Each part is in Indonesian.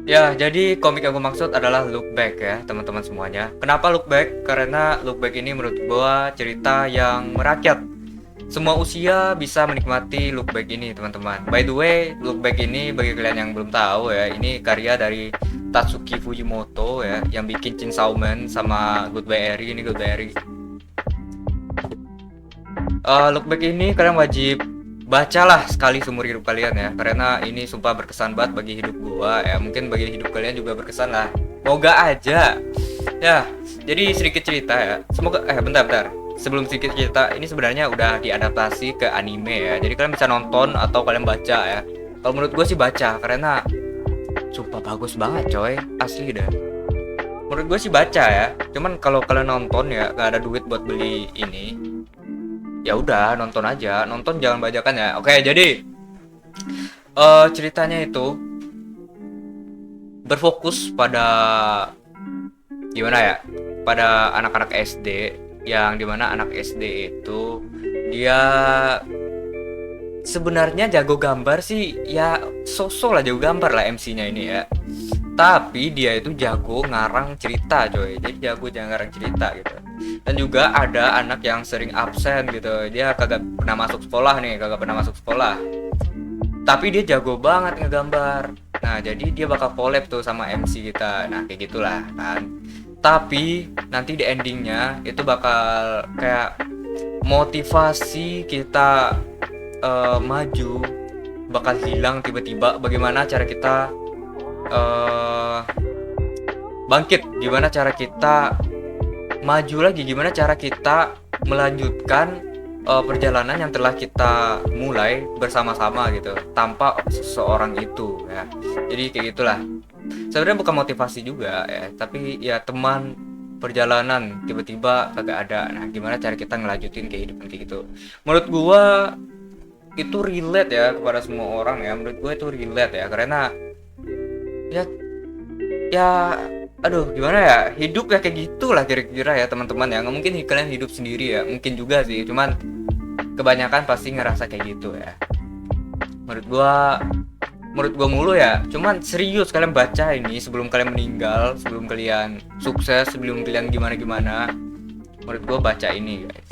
Ya, jadi komik yang gue maksud adalah Look Back ya, teman-teman semuanya. Kenapa Look Back? Karena Look Back ini menurut gua cerita yang merakyat. Semua usia bisa menikmati Look Back ini, teman-teman. By the way, Look Back ini bagi kalian yang belum tahu ya, ini karya dari Tatsuki Fujimoto ya, yang bikin Chainsaw Man sama Goodbye Eri. Ini Goodbye Eri. Look Back ini kalian wajib bacalah sekali seumur hidup kalian ya, karena ini sumpah berkesan banget bagi hidup gua ya, mungkin bagi hidup kalian juga berkesan lah, moga aja ya. Jadi sedikit cerita ya, semoga bentar sebelum sedikit cerita, ini sebenarnya udah diadaptasi ke anime ya, jadi kalian bisa nonton atau kalian baca ya. Kalau menurut gue sih baca, karena sumpah bagus banget coy, asli dah. Menurut gue sih baca ya, cuman kalau kalian nonton ya gak ada duit buat beli ini, ya udah nonton aja, nonton jangan bajakan ya. Oke, jadi ceritanya itu berfokus pada gimana ya, pada anak-anak SD, yang dimana anak SD itu dia sebenarnya jago gambar sih ya, sosok lah jago gambar lah MC-nya ini ya, tapi dia itu jago ngarang cerita coy, jadi jago jangan ngarang cerita gitu. Dan juga ada anak yang sering absen gitu, dia kagak pernah masuk sekolah nih, kagak pernah masuk sekolah, tapi dia jago banget ngegambar. Nah jadi dia bakal collab tuh sama MC kita, nah kayak gitulah kan. Tapi nanti di endingnya itu bakal kayak motivasi kita maju bakal hilang tiba-tiba. Bagaimana cara kita bangkit, gimana cara kita maju lagi, gimana cara kita melanjutkan perjalanan yang telah kita mulai bersama-sama gitu, tanpa seseorang itu ya. Jadi kayak gitulah, sebenarnya bukan motivasi juga ya, tapi ya teman perjalanan tiba-tiba kagak ada. Nah gimana cara kita ngelanjutin kehidupan kayak gitu. Menurut gua itu relate ya kepada semua orang ya, menurut gua itu relate ya, karena ya ya aduh gimana ya, hidup ya kayak gitulah kira-kira ya teman-teman ya. Nggak mungkin kalian hidup sendiri ya, mungkin juga sih, cuman kebanyakan pasti ngerasa kayak gitu ya. Menurut gua mulu ya, cuman serius kalian baca ini sebelum kalian meninggal, sebelum kalian sukses, sebelum kalian gimana-gimana. Menurut gua baca ini guys.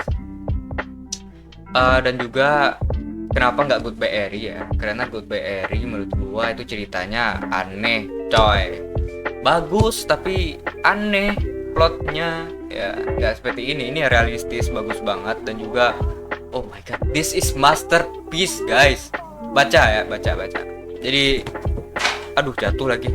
Dan juga kenapa nggak Goodbye Eri ya, karena Goodbye Eri menurut gua itu ceritanya aneh coy, bagus tapi aneh plotnya ya, nggak seperti ini realistis, bagus banget. Dan juga oh my god, this is masterpiece guys, baca ya, baca. Jadi aduh jatuh lagi.